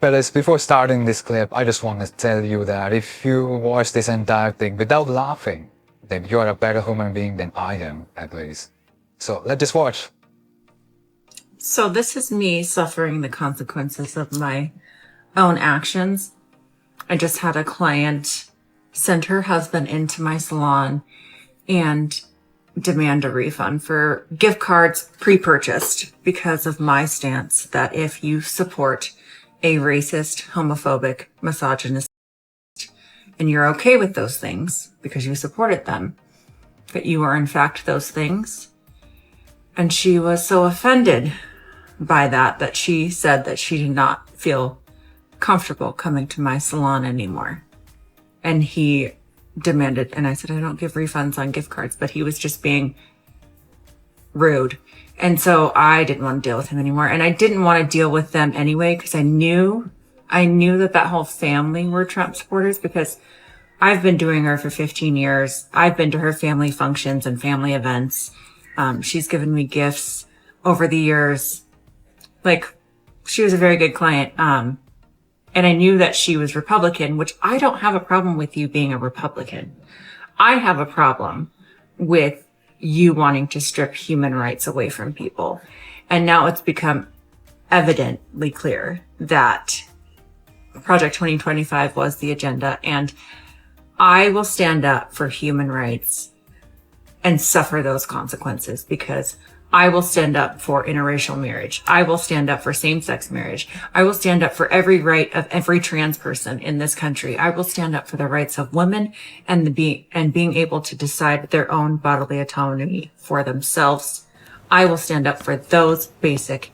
Fellas, before starting this clip, I just want to tell you that if you watch this entire thing without laughing, then you're a better human being than I am, at least. So let's just watch. So this is me suffering the consequences of my own actions. I just had a client send her husband into my salon and demand a refund for gift cards pre-purchased because of my stance that if you support a racist, homophobic, misogynist, and you're okay with those things because you supported them, that you are in fact those things. And she was so offended by that she said that she did not feel comfortable coming to my salon anymore. And he demanded, and I said, I don't give refunds on gift cards, but he was just being rude. And so I didn't want to deal with him anymore. And I didn't want to deal with them anyway, because I knew that whole family were Trump supporters, because I've been doing her for 15 years. I've been to her family functions and family events. She's given me gifts over the years. Like, she was a very good client. And I knew that she was Republican, which I don't have a problem with you being a Republican. I have a problem with you wanting to strip human rights away from people. And now it's become evidently clear that Project 2025 was the agenda. And I will stand up for human rights and suffer those consequences, because I will stand up for interracial marriage. I will stand up for same-sex marriage. I will stand up for every right of every trans person in this country. I will stand up for the rights of women and being able to decide their own bodily autonomy for themselves. I will stand up for those basic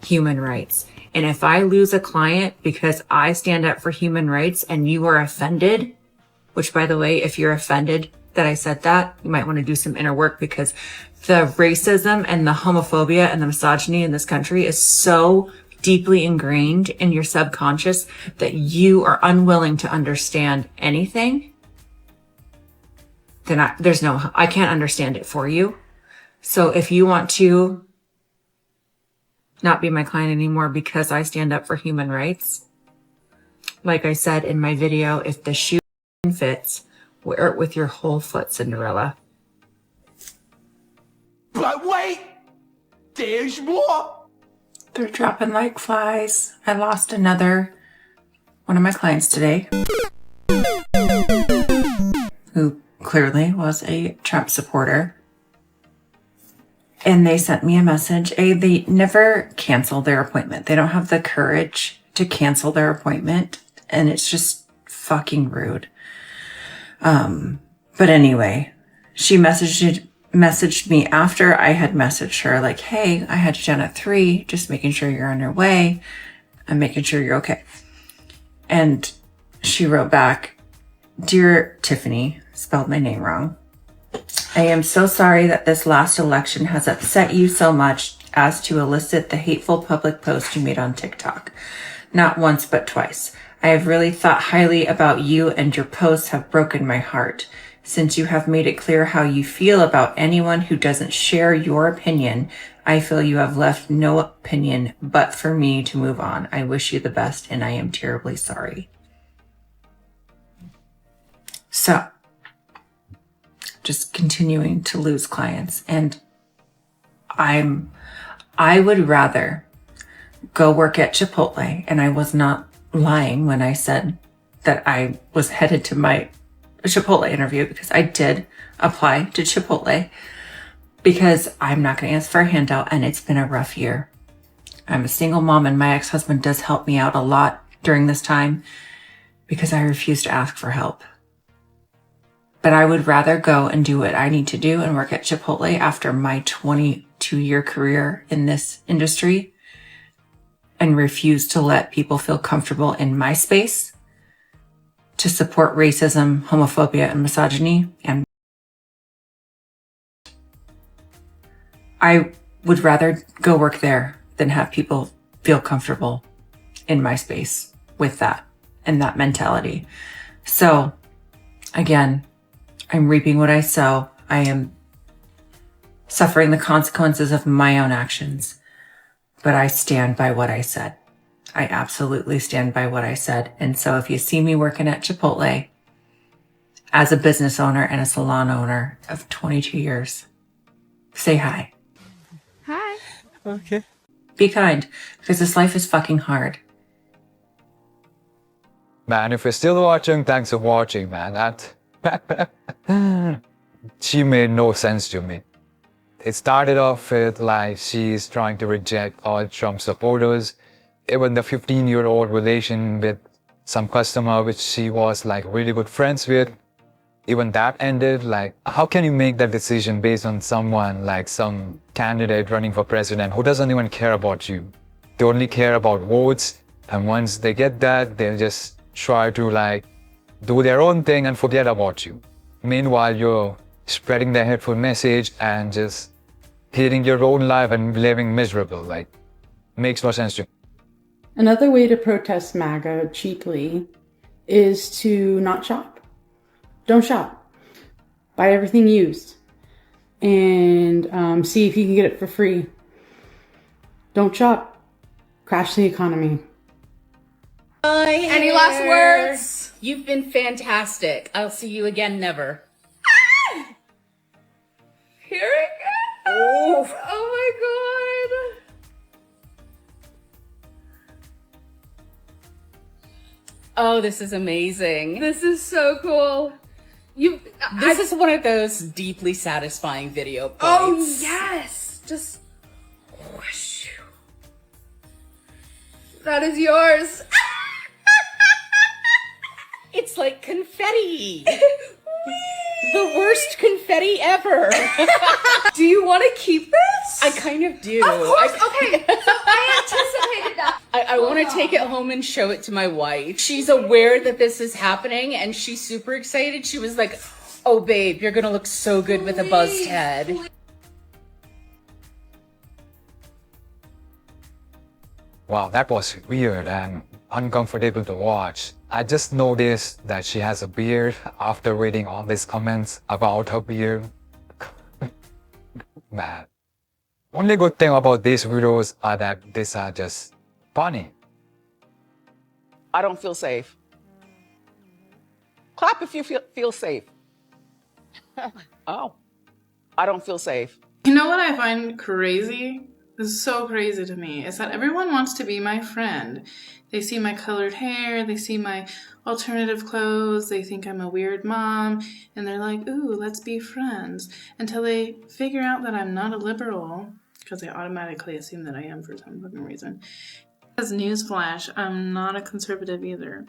human rights. And if I lose a client because I stand up for human rights and you are offended, which, by the way, if you're offended that I said that, you might want to do some inner work, because the racism and the homophobia and the misogyny in this country is so deeply ingrained in your subconscious that you are unwilling to understand anything. Then I can't understand it for you. So if you want to not be my client anymore because I stand up for human rights, like I said in my video, if the shoe fits, wear it with your whole foot, Cinderella. But wait, there's more. They're dropping like flies. I lost one of my clients today, who clearly was a Trump supporter. And they sent me a message. They never cancel their appointment. They don't have the courage to cancel their appointment. And it's just fucking rude. But anyway, she messaged me after I had messaged her, like, hey, I had you down at 3, just making sure you're on your way. I'm making sure you're okay. And she wrote back, Dear Tiffany, spelled my name wrong. I am so sorry that this last election has upset you so much as to elicit the hateful public post you made on TikTok. Not once, but twice. I have really thought highly about you, and your posts have broken my heart. Since you have made it clear how you feel about anyone who doesn't share your opinion, I feel you have left no opinion but for me to move on. I wish you the best, and I am terribly sorry. So, just continuing to lose clients. And I would rather go work at Chipotle, and I was not lying when I said that I was headed to my Chipotle interview, because I did apply to Chipotle, because I'm not going to ask for a handout, and it's been a rough year. I'm a single mom, and my ex-husband does help me out a lot during this time because I refuse to ask for help. But I would rather go and do what I need to do and work at Chipotle after my 22-year career in this industry, and refuse to let people feel comfortable in my space to support racism, homophobia, and misogyny. And I would rather go work there than have people feel comfortable in my space with that and that mentality. So again, I'm reaping what I sow. I am suffering the consequences of my own actions, but I stand by what I said. I absolutely stand by what I said. And so if you see me working at Chipotle as a business owner and a salon owner of 22 years, say hi. Hi. Okay. Be kind, because this life is fucking hard. Man, if you're still watching, thanks for watching, man. That she made no sense to me. It started off with like she's trying to reject all Trump supporters. Even the 15-year-old relation with some customer which she was like really good friends with, even that ended. Like, how can you make that decision based on someone like some candidate running for president who doesn't even care about you? They only care about votes, and once they get that, they'll just try to like do their own thing and forget about you. Meanwhile, you're spreading the hateful message and just hating your own life and living miserable. Like, makes no sense to me. Another way to protest MAGA cheaply is to not shop. Don't shop. Buy everything used. And see if you can get it for free. Don't shop. Crash the economy. Any last words? You've been fantastic. I'll see you again never. Here it goes! Oh my god! Oh, this is amazing. This is so cool. This is one of those deeply satisfying video points. Oh yes! Just whoosh. That is yours. It's like confetti. The worst confetti ever. Do you want to keep this? I kind of do. Of course. Okay. So I anticipated that. I want to take it home and show it to my wife. She's aware that this is happening and she's super excited. She was like, oh babe, you're gonna look so good with a buzzed head. Wow, that was weird and uncomfortable to watch. I just noticed that she has a beard after reading all these comments about her beard. Man. Only good thing about these videos are that these are just funny. I don't feel safe. Clap if you feel safe. Oh, I don't feel safe. You know what I find crazy? This is so crazy to me, is that everyone wants to be my friend. They see my colored hair, they see my alternative clothes, they think I'm a weird mom, and they're like, ooh, let's be friends. Until they figure out that I'm not a liberal, because they automatically assume that I am for some fucking reason. As newsflash, I'm not a conservative either.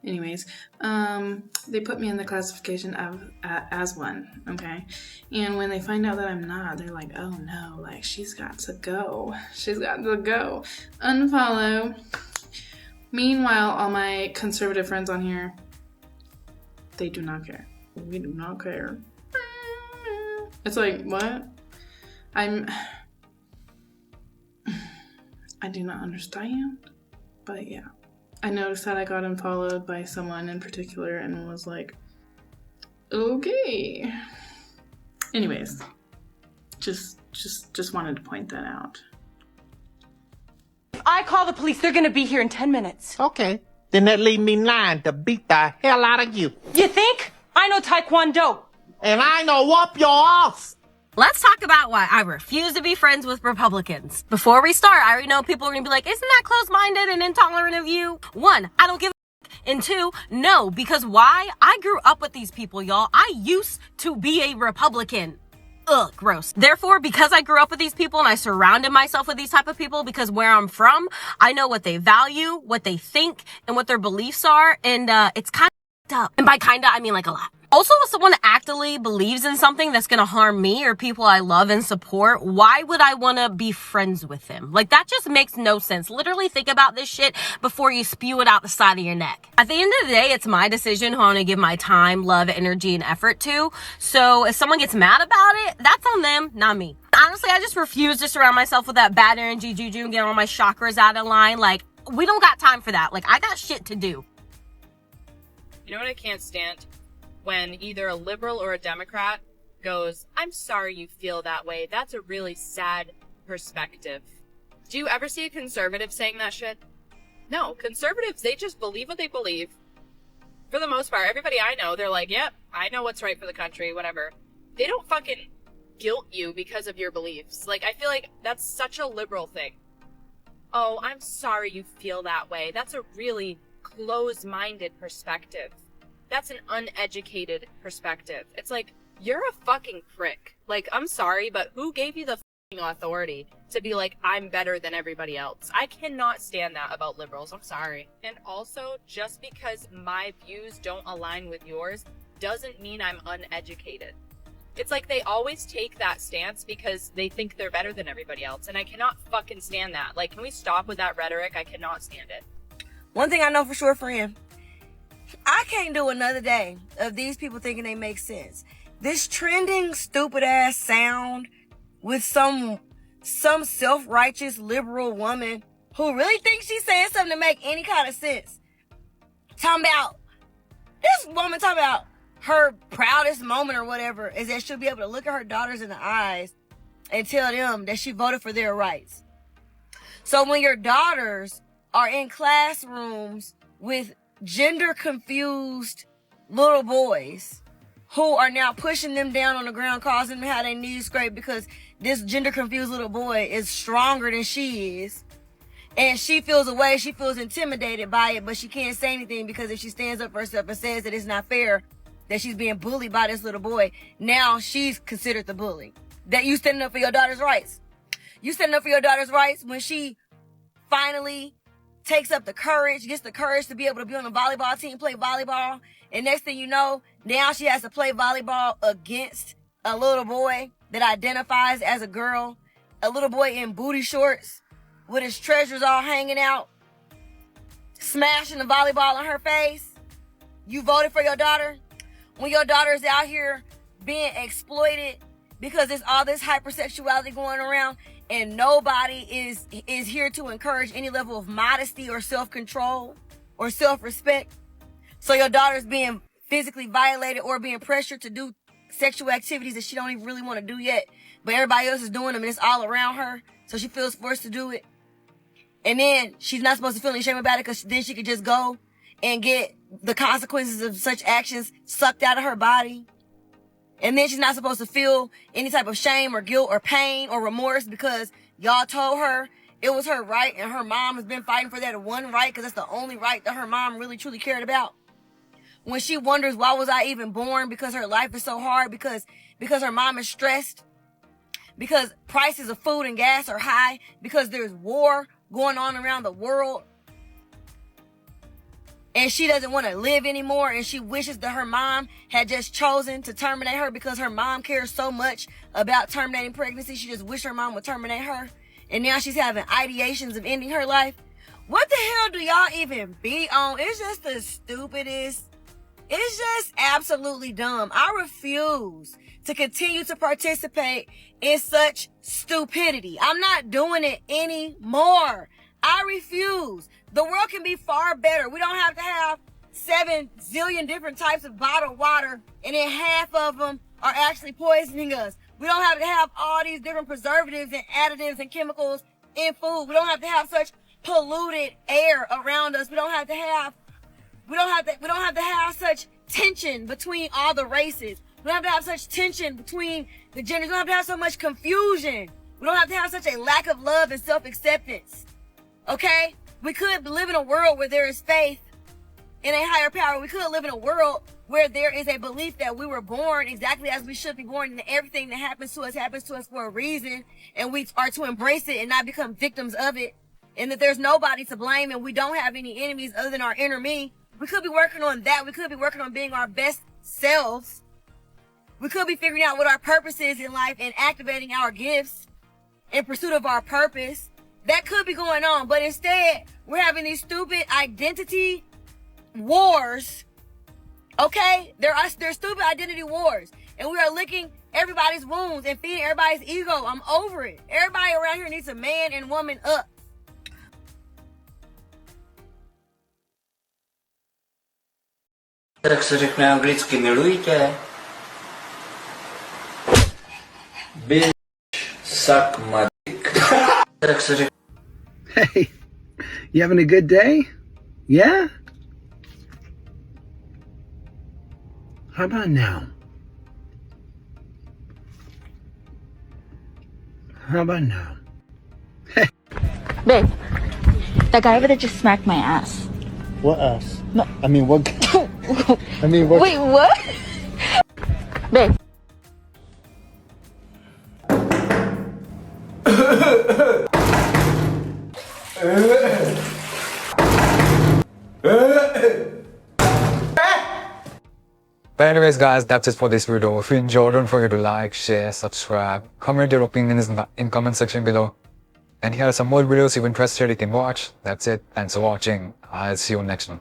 Anyways, they put me in the classification of as one, okay? And when they find out that I'm not, they're like, oh no, like she's got to go. She's got to go. Unfollow. Meanwhile, all my conservative friends on here, they do not care. We do not care. It's like, what? I do not understand, but yeah. I noticed that I got unfollowed by someone in particular and was like, okay. Anyways, just wanted to point that out. If I call the police, they're gonna be here in 10 minutes. Okay. Then that leave me 9 to beat the hell out of you. You think? I know Taekwondo. And I know whoop your ass. Let's talk about why I refuse to be friends with Republicans. Before we start, I already know people are gonna be like, isn't that close-minded and intolerant of you? 1, I don't give a and 2, no, because why? I grew up with these people, y'all. I used to be a Republican. Ugh, gross. Therefore, because I grew up with these people and I surrounded myself with these type of people, because where I'm from, I know what they value, what they think, and what their beliefs are, and it's kind of up. And by kinda, I mean like a lot. Also, if someone actively believes in something that's gonna harm me or people I love and support, why would I wanna be friends with them? Like, that just makes no sense. Literally think about this shit before you spew it out the side of your neck. At the end of the day, it's my decision who I wanna give my time, love, energy, and effort to. So if someone gets mad about it, that's on them, not me. Honestly, I just refuse to surround myself with that bad energy juju and get all my chakras out of line. Like, we don't got time for that. Like, I got shit to do. You know what I can't stand? When either a liberal or a Democrat goes, I'm sorry you feel that way. That's a really sad perspective. Do you ever see a conservative saying that shit? No, conservatives, they just believe what they believe. For the most part, everybody I know, they're like, yep, I know what's right for the country, whatever. They don't fucking guilt you because of your beliefs. Like, I feel like that's such a liberal thing. Oh, I'm sorry you feel that way. That's a really closed-minded perspective. That's an uneducated perspective. It's like, you're a fucking prick. Like, I'm sorry, but who gave you the fucking authority to be like, I'm better than everybody else? I cannot stand that about liberals. I'm sorry. And also, just because my views don't align with yours doesn't mean I'm uneducated. It's like they always take that stance because they think they're better than everybody else. And I cannot fucking stand that. Like, can we stop with that rhetoric? I cannot stand it. One thing I know for sure, friend, I can't do another day of these people thinking they make sense. This trending stupid ass sound with some self-righteous liberal woman who really thinks she's saying something to make any kind of sense. This woman talking about her proudest moment or whatever is that she'll be able to look at her daughters in the eyes and tell them that she voted for their rights. So when your daughters are in classrooms with gender confused little boys who are now pushing them down on the ground, causing them to have their knees scraped because this gender confused little boy is stronger than she is, and she feels away, she feels intimidated by it, but she can't say anything because if she stands up for herself and says that it's not fair that she's being bullied by this little boy, now she's considered the bully. That you standing up for your daughter's rights. You standing up for your daughter's rights when she finally takes up the courage, gets the courage to be able to be on the volleyball team, play volleyball. And next thing you know, now she has to play volleyball against a little boy that identifies as a girl, a little boy in booty shorts with his treasures all hanging out, smashing the volleyball in her face. You voted for your daughter? When your daughter is out here being exploited because there's all this hypersexuality going around and nobody is here to encourage any level of modesty or self-control or self-respect. So your daughter's being physically violated or being pressured to do sexual activities that she don't even really want to do yet, but everybody else is doing them and it's all around her, so she feels forced to do it. And then she's not supposed to feel any shame about it because then she could just go and get the consequences of such actions sucked out of her body. And then she's not supposed to feel any type of shame or guilt or pain or remorse because y'all told her it was her right and her mom has been fighting for that one right because that's the only right that her mom really truly cared about. When she wonders, why was I even born? Because her life is so hard, because her mom is stressed, because prices of food and gas are high, because there's war going on around the world. And she doesn't want to live anymore, and she wishes that her mom had just chosen to terminate her because her mom cares so much about terminating pregnancy. She just wished her mom would terminate her. And now she's having ideations of ending her life. What the hell do y'all even be on? It's just the stupidest. It's just absolutely dumb. I refuse to continue to participate in such stupidity. I'm not doing it anymore. I refuse. The world can be far better. We don't have to have 7 zillion different types of bottled water and then half of them are actually poisoning us. We don't have to have all these different preservatives and additives and chemicals in food. We don't have to have such polluted air around us. We don't have to have such tension between all the races. We don't have to have such tension between the genders. We don't have to have so much confusion. We don't have to have such a lack of love and self-acceptance. Okay? We could live in a world where there is faith in a higher power. We could live in a world where there is a belief that we were born exactly as we should be born, and everything that happens to us for a reason, and we are to embrace it and not become victims of it, and that there's nobody to blame and we don't have any enemies other than our inner me. We could be working on that. We could be working on being our best selves. We could be figuring out what our purpose is in life and activating our gifts in pursuit of our purpose. That could be going on, but instead we're having these stupid identity wars. Okay? They're stupid identity wars, and we are licking everybody's wounds and feeding everybody's ego. I'm over it. Everybody around here needs a man and woman up. Jak se řekne anglicky miluji tě? Bitch, suck my dick. Jak se řekne Hey, you having a good day? Yeah? How about now? How about now? Hey. Babe, that guy over there just smacked my ass. What ass? No. I mean, what? I mean, what? Wait, what? Babe. But anyways guys, that's it for this video. If you enjoyed, don't forget to like, share, subscribe, comment your opinions in comment section below. And here are some more videos if you're interested you can watch. That's it. Thanks for watching. I'll see you next one.